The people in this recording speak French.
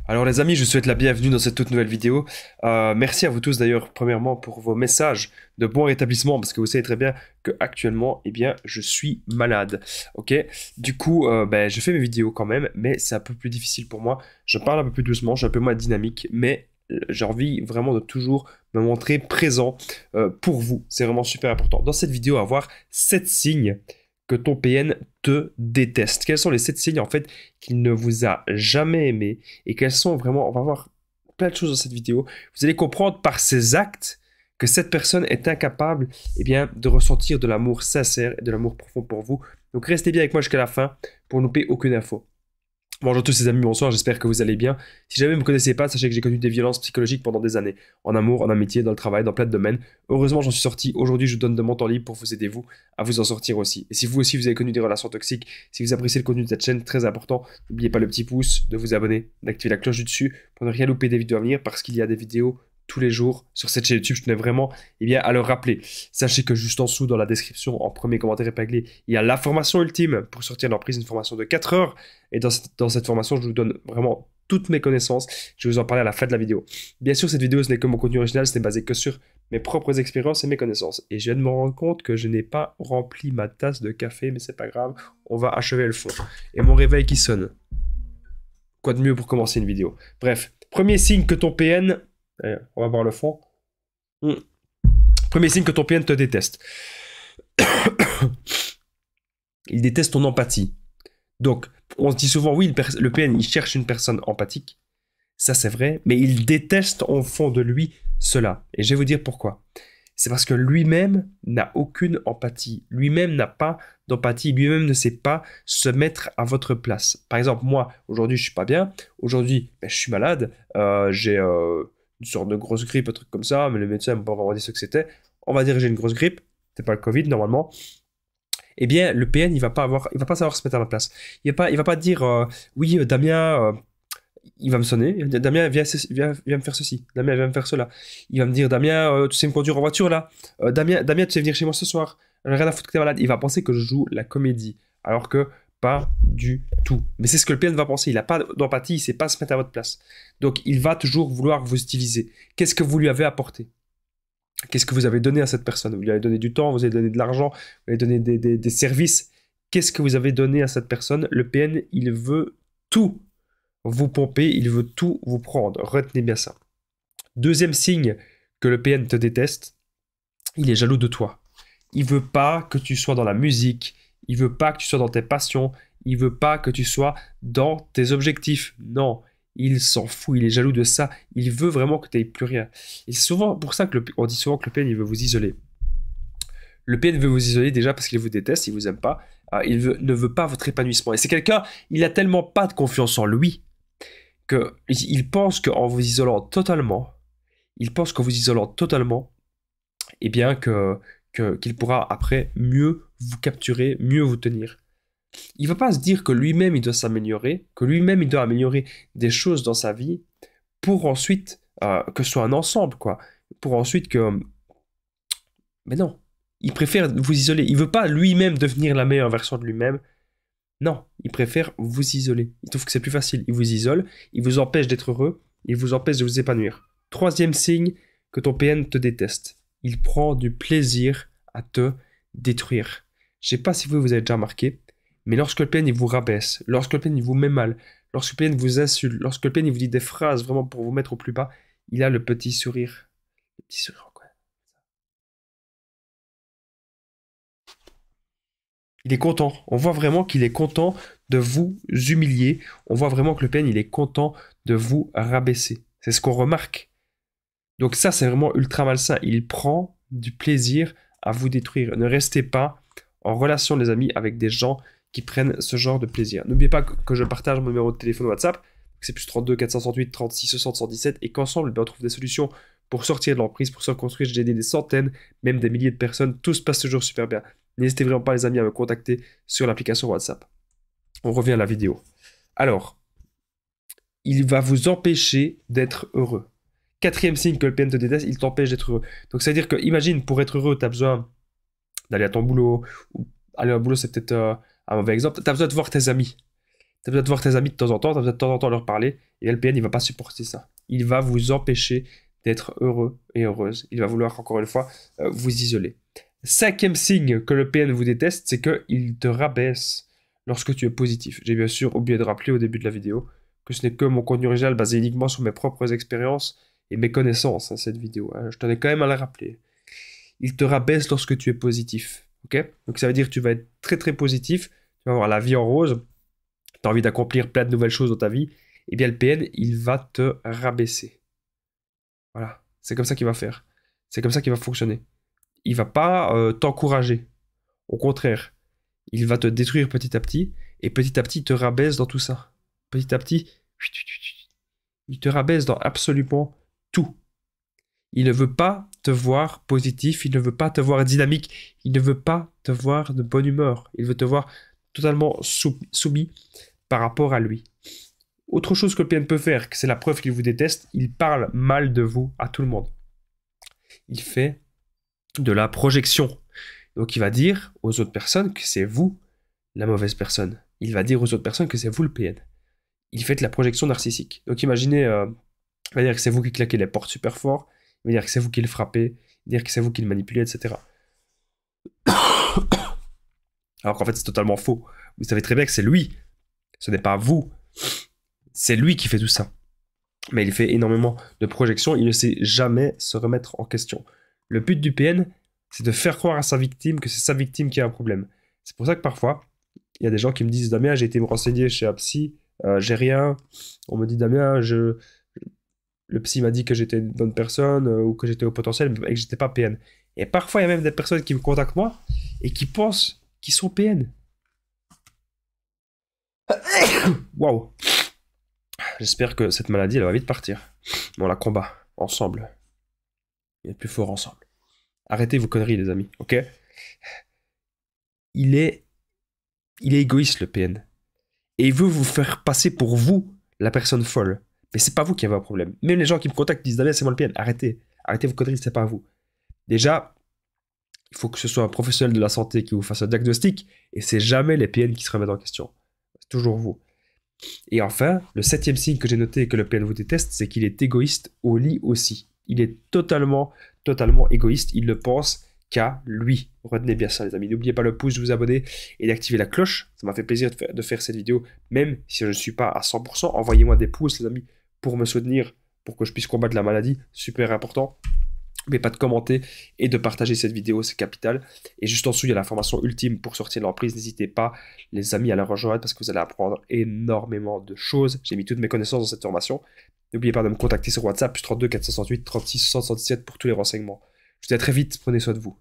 Alors les amis, je vous souhaite la bienvenue dans cette toute nouvelle vidéo. Merci à vous tous d'ailleurs, premièrement, pour vos messages de bon rétablissement, parce que vous savez très bien que actuellement, eh bien, je suis malade. Ok. Du coup, je fais mes vidéos quand même, mais c'est un peu plus difficile pour moi. Je parle un peu plus doucement, je suis un peu moins dynamique, mais j'ai envie vraiment de toujours me montrer présent pour vous. C'est vraiment super important. Dans cette vidéo, on va voir 7 signes que ton PN te déteste. Quels sont les 7 signes en fait qu'il ne vous a jamais aimé et quels sont vraiment, on va voir plein de choses dans cette vidéo. Vous allez comprendre par ses actes que cette personne est incapable de ressentir de l'amour sincère et de l'amour profond pour vous. Donc restez bien avec moi jusqu'à la fin pour ne louper aucune info. Bonjour à tous les amis, bonsoir, j'espère que vous allez bien. Si jamais vous ne me connaissez pas, sachez que j'ai connu des violences psychologiques pendant des années, en amour, en amitié, dans le travail, dans plein de domaines. Heureusement, j'en suis sorti. Aujourd'hui, je vous donne de mon temps libre pour vous aider, vous, à vous en sortir aussi. Et si vous aussi, vous avez connu des relations toxiques, si vous appréciez le contenu de cette chaîne, très important, n'oubliez pas le petit pouce, de vous abonner, d'activer la cloche du dessus pour ne rien louper des vidéos à venir, parce qu'il y a des vidéos tous les jours sur cette chaîne YouTube. Je tenais vraiment à le rappeler. Sachez que juste en dessous, dans la description, en premier commentaire épinglé, il y a la formation ultime pour sortir de l'emprise, une formation de 4 heures. Et dans cette formation, je vous donne vraiment toutes mes connaissances. Je vais vous en parler à la fin de la vidéo. Bien sûr, cette vidéo, ce n'est que mon contenu original, ce n'est basé que sur mes propres expériences et mes connaissances. Et je viens de me rendre compte que je n'ai pas rempli ma tasse de café, mais c'est pas grave, on va achever le fond. Et mon réveil qui sonne. Quoi de mieux pour commencer une vidéo? Bref, premier signe que ton PN... Allez, on va voir le fond. Premier signe que ton PN te déteste. Il déteste ton empathie. Donc, on se dit souvent, oui, le PN, il cherche une personne empathique. Ça, c'est vrai. Mais il déteste au fond de lui cela. Et je vais vous dire pourquoi. C'est parce que lui-même n'a aucune empathie. Lui-même n'a pas d'empathie. Lui-même ne sait pas se mettre à votre place. Par exemple, moi, aujourd'hui, je suis pas bien. Aujourd'hui, je suis malade. J'ai une sorte de grosse grippe, un truc comme ça. Mais le médecin m'a pas vraiment dit ce que c'était. On va dire que j'ai une grosse grippe. C'est pas le Covid, normalement. Eh bien, le PN, il va pas savoir se mettre à ma place. Il va pas dire, oui, Damien, il va me sonner. Damien, viens me faire ceci. Damien, viens me faire cela. Il va me dire, Damien, tu sais me conduire en voiture là. Damien, tu sais venir chez moi ce soir. J'en ai rien à foutre que t'es malade. Il va penser que je joue la comédie, alors que pas du tout. Mais c'est ce que le PN va penser. Il n'a pas d'empathie, il sait pas se mettre à votre place. Donc, il va toujours vouloir vous utiliser. Qu'est-ce que vous lui avez apporté? Qu'est-ce que vous avez donné à cette personne? Vous lui avez donné du temps, vous avez donné de l'argent, vous avez donné des services. Qu'est-ce que vous avez donné à cette personne? Le PN, il veut tout vous pomper, il veut tout vous prendre. Retenez bien ça. Deuxième signe que le PN te déteste, il est jaloux de toi. Il veut pas que tu sois dans la musique, il veut pas que tu sois dans tes passions, il veut pas que tu sois dans tes objectifs. Non, il s'en fout, il est jaloux de ça. Il veut vraiment que tu n'aies plus rien. Et c'est souvent pour ça qu'on dit souvent que le PN, il veut vous isoler. Le PN veut vous isoler déjà parce qu'il vous déteste, il vous aime pas. Ne veut pas votre épanouissement. Et c'est quelqu'un, il a tellement pas de confiance en lui qu'il pense qu'en vous isolant totalement, qu'il pourra après mieux vous capturer, mieux vous tenir. Il ne va pas se dire que lui-même il doit s'améliorer, que lui-même il doit améliorer des choses dans sa vie pour ensuite que ce soit un ensemble, quoi. Pour ensuite que... Mais non, il préfère vous isoler. Il ne veut pas lui-même devenir la meilleure version de lui-même. Non, il préfère vous isoler. Il trouve que c'est plus facile. Il vous isole, il vous empêche d'être heureux, il vous empêche de vous épanouir. Troisième signe que ton PN te déteste. Il prend du plaisir à te détruire. Je ne sais pas si vous avez déjà remarqué, mais lorsque le PN il vous rabaisse, lorsque le PN il vous met mal, lorsque le PN vous insulte, lorsque le PN il vous dit des phrases vraiment pour vous mettre au plus bas, il a le petit sourire. Le petit sourire, quoi. Il est content. On voit vraiment qu'il est content de vous humilier. On voit vraiment que le PN il est content de vous rabaisser. C'est ce qu'on remarque. Donc ça, c'est vraiment ultra malsain. Il prend du plaisir à vous détruire. Ne restez pas en relation, les amis, avec des gens qui prennent ce genre de plaisir. N'oubliez pas que je partage mon numéro de téléphone WhatsApp. C'est plus 32 468 36 60 117 et qu'ensemble, on trouve des solutions pour sortir de l'emprise, pour se reconstruire. J'ai aidé des centaines, même des milliers de personnes. Tout se passe toujours super bien. N'hésitez vraiment pas, les amis, à me contacter sur l'application WhatsApp. On revient à la vidéo. Alors, il va vous empêcher d'être heureux. Quatrième signe que le PN te déteste, il t'empêche d'être heureux. Donc, ça veut dire que, imagine, pour être heureux, tu as besoin d'aller à ton boulot. Ou aller au boulot, c'est peut-être un mauvais exemple. Tu as besoin de voir tes amis. Tu as besoin de voir tes amis de temps en temps, tu as besoin de temps en temps leur parler, et là, le PN, il va pas supporter ça. Il va vous empêcher d'être heureux et heureuse. Il va vouloir, encore une fois, vous isoler. 5e signe que le PN vous déteste, c'est qu'il te rabaisse lorsque tu es positif. J'ai bien sûr oublié de rappeler au début de la vidéo que ce n'est que mon contenu original basé uniquement sur mes propres expériences et mes connaissances, hein, cette vidéo. Hein. Je tenais quand même à la rappeler. Il te rabaisse lorsque tu es positif. Ok? Donc ça veut dire que tu vas être très très positif, tu vas avoir la vie en rose, tu as envie d'accomplir plein de nouvelles choses dans ta vie, et bien le PN, il va te rabaisser. Voilà, c'est comme ça qu'il va faire. C'est comme ça qu'il va fonctionner. Il va pas t'encourager. Au contraire, il va te détruire petit à petit, et petit à petit, il te rabaisse dans tout ça. Petit à petit, il te rabaisse dans absolument tout. Il ne veut pas te voir positif, il ne veut pas te voir dynamique, il ne veut pas te voir de bonne humeur. Il veut te voir totalement soumis par rapport à lui. Autre chose que le PN peut faire, que c'est la preuve qu'il vous déteste, il parle mal de vous à tout le monde. Il fait de la projection. Donc il va dire aux autres personnes que c'est vous la mauvaise personne. Il va dire aux autres personnes que c'est vous le PN. Il fait de la projection narcissique. Donc imaginez, il va dire que c'est vous qui claquez les portes super fort, il va dire que c'est vous qui le frappez, il va dire que c'est vous qui le manipulez, etc. Alors qu'en fait c'est totalement faux. Vous savez très bien que c'est lui. Ce n'est pas vous. C'est lui qui fait tout ça. Mais il fait énormément de projections, il ne sait jamais se remettre en question. Le but du PN, c'est de faire croire à sa victime que c'est sa victime qui a un problème. C'est pour ça que parfois, il y a des gens qui me disent « Damien, j'ai été me renseigner chez un psy, j'ai rien. » On me dit « Damien, le psy m'a dit que j'étais une bonne personne ou que j'étais au potentiel et que j'étais pas PN. » Et parfois, il y a même des personnes qui me contactent moi et qui pensent qu'ils sont PN. Waouh! J'espère que cette maladie, elle va vite partir. Mais on la combat ensemble. On est plus fort ensemble. Arrêtez vos conneries, les amis, ok? Il est égoïste, le PN. Et il veut vous faire passer pour vous, la personne folle. Mais c'est pas vous qui avez un problème. Même les gens qui me contactent disent, Damien, c'est moi le PN. Arrêtez. Arrêtez vos conneries, c'est pas vous. Déjà, il faut que ce soit un professionnel de la santé qui vous fasse un diagnostic. Et c'est jamais les PN qui se remettent en question. C'est toujours vous. Et enfin, le 7e signe que j'ai noté et que le PN vous déteste, c'est qu'il est égoïste au lit aussi. Il est totalement égoïste. Il ne pense qu'à lui. Retenez bien ça, les amis. N'oubliez pas le pouce, de vous abonner et d'activer la cloche. Ça m'a fait plaisir de faire cette vidéo, même si je ne suis pas à 100%. Envoyez-moi des pouces, les amis, pour me soutenir, pour que je puisse combattre la maladie. Super important. Mais pas de commenter et de partager cette vidéo, c'est capital. Et juste en dessous, il y a la formation ultime pour sortir de l'emprise. N'hésitez pas, les amis, à la rejoindre parce que vous allez apprendre énormément de choses. J'ai mis toutes mes connaissances dans cette formation. N'oubliez pas de me contacter sur WhatsApp, plus 32 468 36 77 pour tous les renseignements. Je vous dis à très vite, prenez soin de vous.